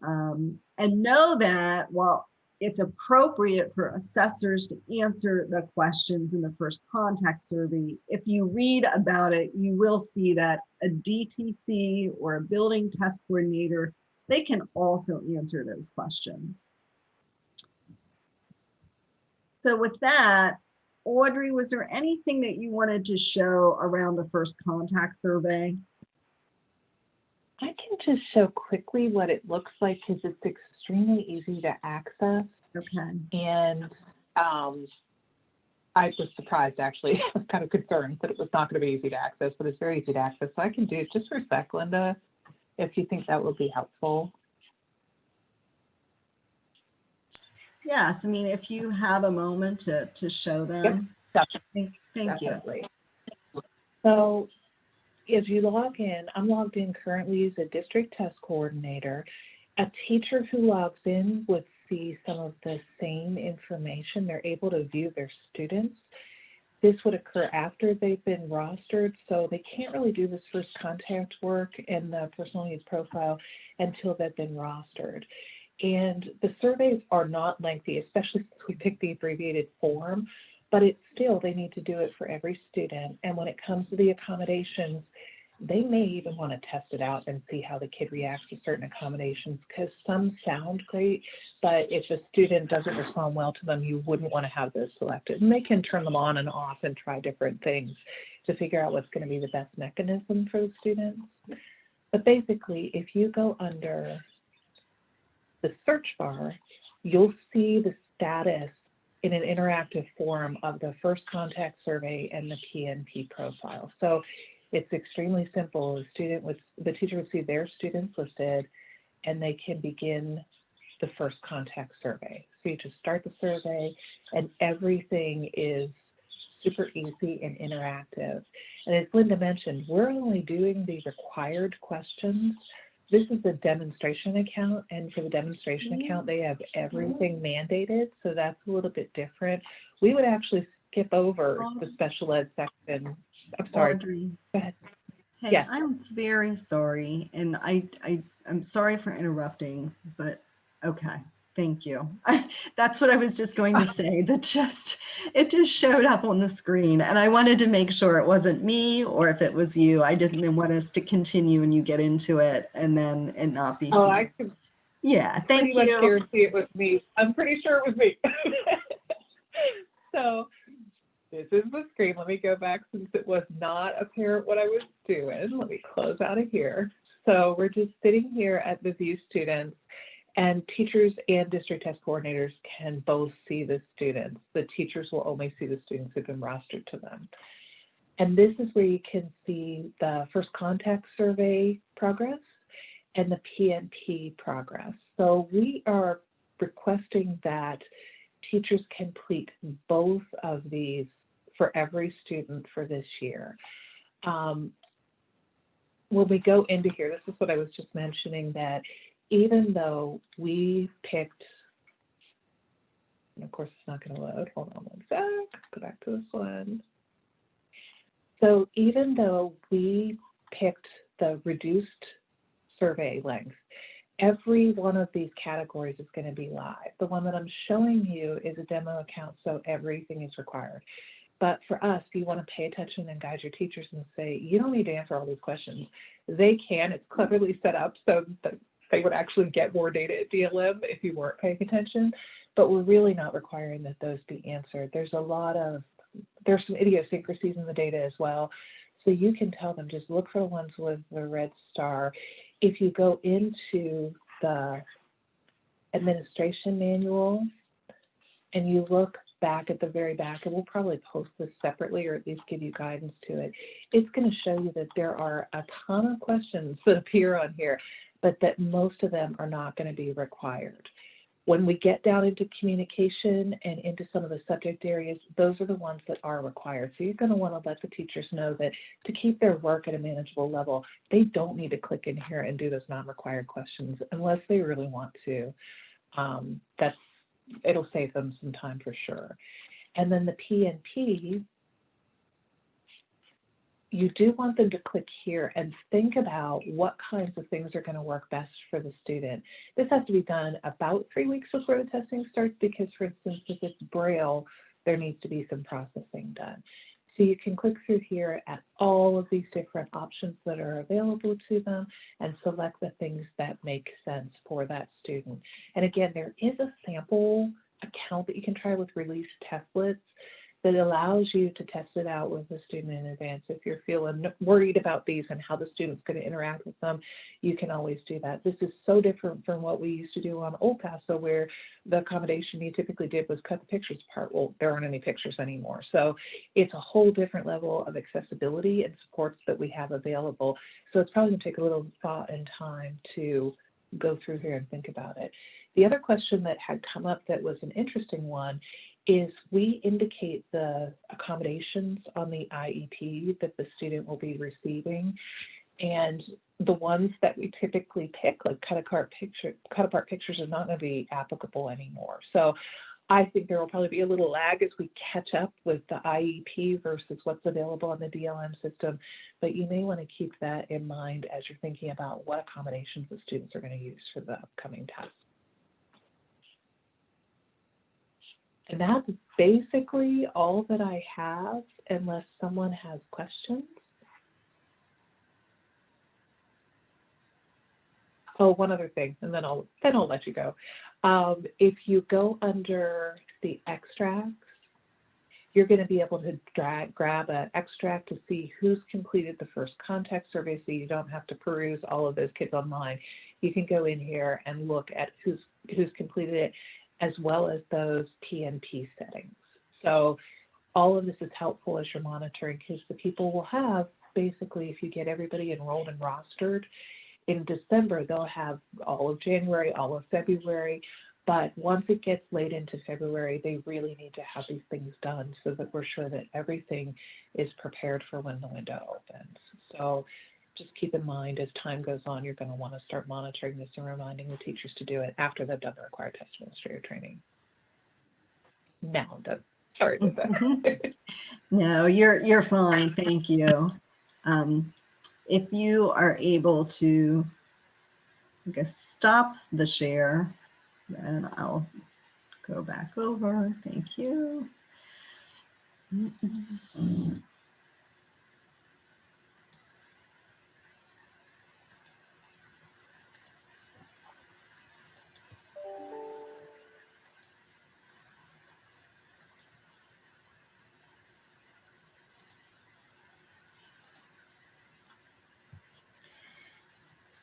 And know that while it's appropriate for assessors to answer the questions in the first contact survey, if you read about it, you will see that a DTC or a building test coordinator, they can also answer those questions. So with that, Audrey, was there anything that you wanted to show around the first contact survey?
I can just show quickly what it looks like because it's extremely easy to access.
Okay.
And I was surprised, actually. I was kind of concerned that it was not going to be easy to access, but it's very easy to access. So I can do it just for a sec, Linda, if you think that would be helpful.
Yes, I mean, if you have a moment to show them.
Yep,
Thank you.
So if you log in, I'm logged in currently as a district test coordinator. A teacher who logs in would see some of the same information. They're able to view their students. This would occur after they've been rostered, so they can't really do this first contact work in the personal needs profile until they've been rostered. And the surveys are not lengthy, especially since we picked the abbreviated form, but it's still, they need to do it for every student. And when it comes to the accommodations, they may even want to test it out and see how the kid reacts to certain accommodations, because some sound great, but if a student doesn't respond well to them, you wouldn't want to have those selected. And they can turn them on and off and try different things to figure out what's going to be the best mechanism for the students. But basically, if you go under the search bar, you'll see the status in an interactive form of the first contact survey and the PNP profile. So it's extremely simple. The teacher would see their students listed, and they can begin the first contact survey. So you just start the survey, and everything is super easy and interactive. And as Linda mentioned, we're only doing the required questions. This is a demonstration account, and for the demonstration account, they have everything mandated, so that's a little bit different. We would actually skip over the special ed section. I'm sorry.
Audrey,
go ahead.
Hey,
Yes.
I'm very sorry, and I'm sorry for interrupting, but okay, thank you. That's what I was just going to say. It just showed up on the screen, and I wanted to make sure it wasn't me or if it was you. I didn't want us to continue and you get into it and then it not be
Oh,
seen.
I can
Yeah,
pretty
thank
much
you.
guarantee it was me. I'm pretty sure it was me. So this is the screen. Let me go back since it was not apparent what I was doing. Let me close out of here. So we're just sitting here at the view students, and teachers and district test coordinators can both see the students. The teachers will only see the students who've been rostered to them. And this is where you can see the first contact survey progress and the PNP progress. So we are requesting that teachers complete both of these for every student for this year. When we go into here, this is what I was just mentioning, that even though we picked, and of course it's not going to load, hold on one sec, go back to this one. So even though we picked the reduced survey length, every one of these categories is going to be live. The one that I'm showing you is a demo account, so everything is required. But for us, if you want to pay attention and guide your teachers and say, you don't need to answer all these questions, they can. It's cleverly set up so that they would actually get more data at DLM if you weren't paying attention. But we're really not requiring that those be answered. There's some idiosyncrasies in the data as well. So you can tell them, just look for the ones with the red star. If you go into the administration manual and you look back at the very back, and we'll probably post this separately or at least give you guidance to it, it's going to show you that there are a ton of questions that appear on here, but that most of them are not going to be required. When we get down into communication and into some of the subject areas, those are the ones that are required. So you're going to want to let the teachers know that to keep their work at a manageable level, they don't need to click in here and do those non-required questions unless they really want to. It'll save them some time for sure. And then the PNP, you do want them to click here and think about what kinds of things are going to work best for the student. This has to be done about 3 weeks before the testing starts because, for instance, if it's Braille, there needs to be some processing done. So you can click through here at all of these different options that are available to them and select the things that make sense for that student. And again, there is a sample account that you can try with release templates that allows you to test it out with the student in advance. If you're feeling worried about these and how the student's going to interact with them, you can always do that. This is so different from what we used to do on old PASA, where the accommodation you typically did was cut the pictures apart. Well, there aren't any pictures anymore. So it's a whole different level of accessibility and supports that we have available. So it's probably going to take a little thought and time to go through here and think about it. The other question that had come up that was an interesting one is we indicate the accommodations on the IEP that the student will be receiving. And the ones that we typically pick, like cut apart pictures, are not going to be applicable anymore. So I think there will probably be a little lag as we catch up with the IEP versus what's available on the DLM system. But you may want to keep that in mind as you're thinking about what accommodations the students are going to use for the upcoming test. And that's basically all that I have, unless someone has questions. Oh, one other thing, and then I'll let you go. If you go under the extracts, you're going to be able to grab an extract to see who's completed the first contact survey, so you don't have to peruse all of those kids online. You can go in here and look at who's completed it, as well as those PNP settings. So all of this is helpful as you're monitoring, because the people will have, basically, if you get everybody enrolled and rostered, in December, they'll have all of January, all of February, but once it gets late into February, they really need to have these things done so that we're sure that everything is prepared for when the window opens. So just keep in mind, as time goes on, you're going to want to start monitoring this and reminding the teachers to do it after they've done the required test administrator training. Now I'm done. Sorry about that.
No, you're fine. Thank you. if you are able to, I guess, stop the share, then I'll go back over. Thank you.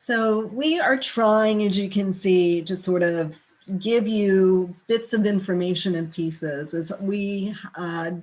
So we are trying, as you can see, to sort of give you bits of information and pieces. As we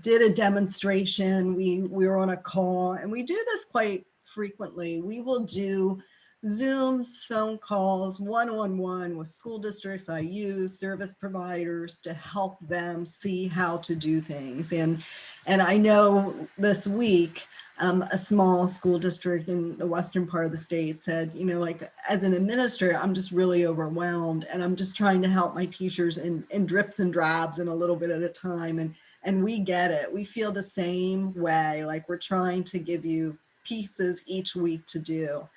did a demonstration, we were on a call, and we do this quite frequently. We will do Zooms, phone calls, one-on-one with school districts, IU, service providers to help them see how to do things. And I know this week, a small school district in the western part of the state said, you know, like, as an administrator, I'm just really overwhelmed, and I'm just trying to help my teachers in drips and drabs and a little bit at a time. And we get it. We feel the same way. Like, we're trying to give you pieces each week to do.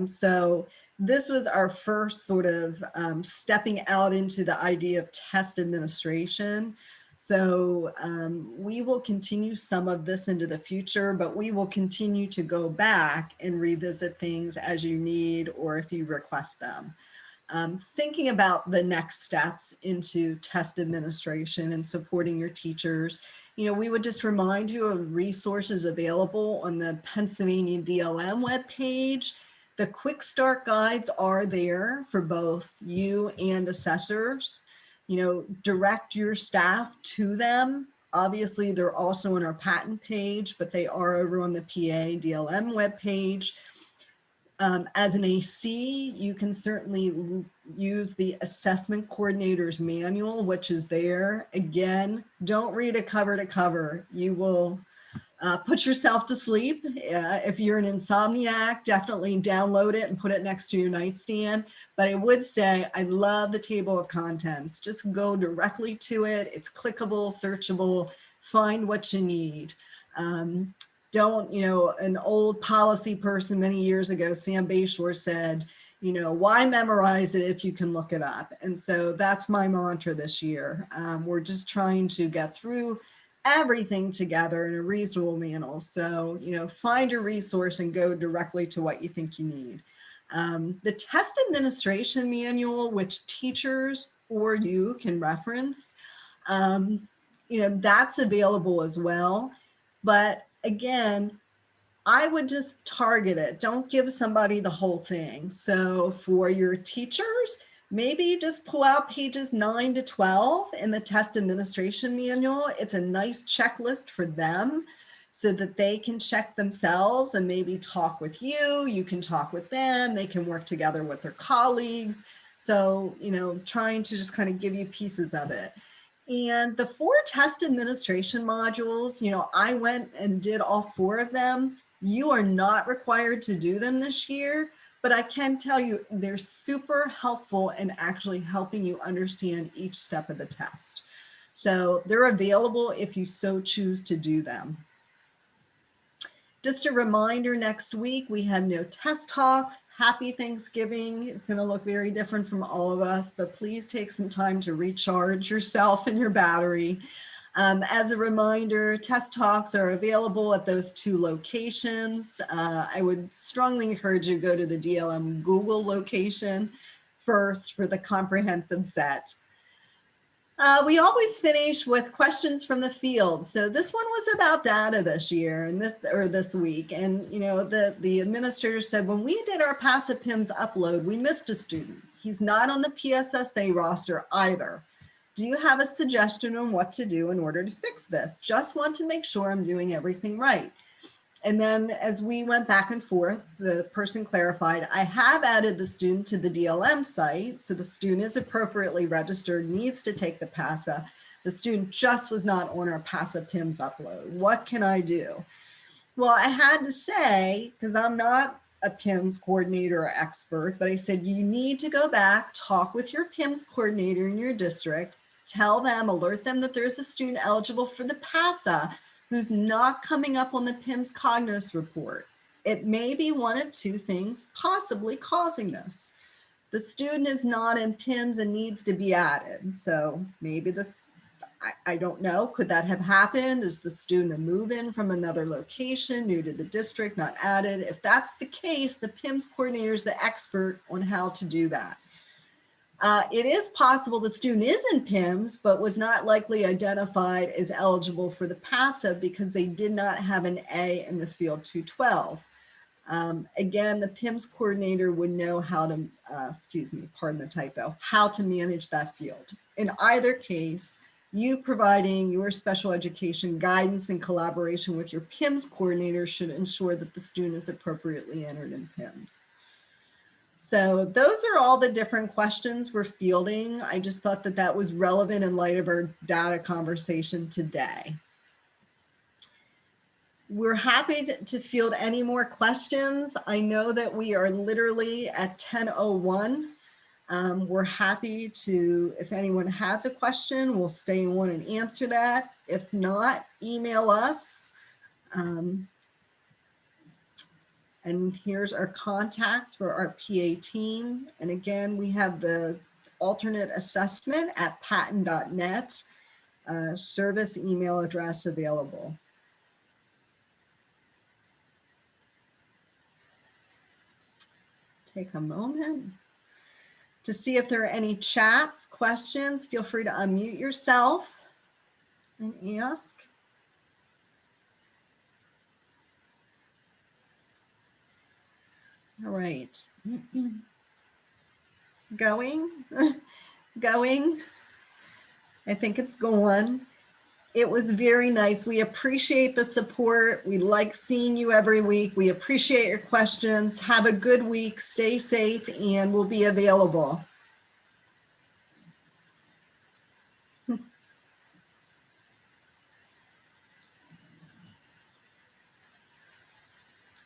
So this was our first sort of stepping out into the idea of test administration. So we will continue some of this into the future, but we will continue to go back and revisit things as you need or if you request them. Thinking about the next steps into test administration and supporting your teachers, you know, we would just remind you of resources available on the Pennsylvania DLM webpage. The quick start guides are there for both you and assessors. You know, direct your staff to them. Obviously, they're also on our patent page, but they are over on the PA DLM webpage. As an AC, you can certainly use the assessment coordinator's manual, which is there. Again, don't read it cover to cover. You will put yourself to sleep. If you're an insomniac, definitely download it and put it next to your nightstand. But I would say, I love the table of contents. Just go directly to it. It's clickable, searchable, find what you need. Don't, you know, an old policy person many years ago, Sam Bayshore, said, you know, why memorize it if you can look it up? And so that's my mantra this year. We're just trying to get through everything together in a reasonable manner. So, you know, find a resource and go directly to what you think you need. The test administration manual, which teachers or you can reference, you know, that's available as well. But again, I would just target it. Don't give somebody the whole thing. So for your teachers, maybe just pull out pages 9 to 12 in the test administration manual. It's a nice checklist for them so that they can check themselves and maybe talk with you. You can talk with them. They can work together with their colleagues. So, you know, trying to just kind of give you pieces of it. And the 4 test administration modules, you know, I went and did all 4 of them. You are not required to do them this year, but I can tell you they're super helpful in actually helping you understand each step of the test. So they're available if you so choose to do them. Just a reminder, next week we have no test talks. Happy Thanksgiving. It's going to look very different from all of us, but please take some time to recharge yourself and your battery. As a reminder, test talks are available at those 2 locations. I would strongly encourage you to go to the DLM Google location first for the comprehensive set. We always finish with questions from the field. So this one was about data this year and this week. And you know, the administrator said, when we did our PASA PIMS upload, we missed a student. He's not on the PSSA roster either. Do you have a suggestion on what to do in order to fix this? Just want to make sure I'm doing everything right. And then as we went back and forth, the person clarified, I have added the student to the DLM site. So the student is appropriately registered, needs to take the PASA. The student just was not on our PASA PIMS upload. What can I do? Well, I had to say, because I'm not a PIMS coordinator or expert, but I said, you need to go back, talk with your PIMS coordinator in your district, tell them, alert them that there's a student eligible for the PASA who's not coming up on the PIMS Cognos report. It may be one of two things possibly causing this. The student is not in PIMS and needs to be added. So maybe this, I don't know, could that have happened? Is the student a move-in from another location, new to the district, not added? If that's the case, the PIMS coordinator is the expert on how to do that. It is possible the student is in PIMS, but was not likely identified as eligible for the PASA because they did not have an A in the field 212. Again, the PIMS coordinator would know how to, excuse me, pardon the typo, how to manage that field. In either case, you providing your special education guidance in collaboration with your PIMS coordinator should ensure that the student is appropriately entered in PIMS. So those are all the different questions we're fielding. I just thought that that was relevant in light of our data conversation today. We're happy to field any more questions. I know that we are literally at 10:01. We're happy to, if anyone has a question, we'll stay on and answer that. If not, email us. And here's our contacts for our PA team. And again, we have the alternate assessment at patent.net, service email address available. Take a moment to see if there are any chats, questions. Feel free to unmute yourself and ask. All right. Going. I think it's going. It was very nice. We appreciate the support. We like seeing you every week. We appreciate your questions. Have a good week. Stay safe, and we'll be available.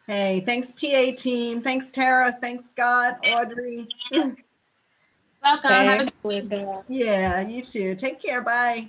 Hey, thanks PA team. Thanks Tara. Thanks Scott, Audrey.
Welcome. Have a
Thanks, Linda.
Yeah, you too. Take care. Bye.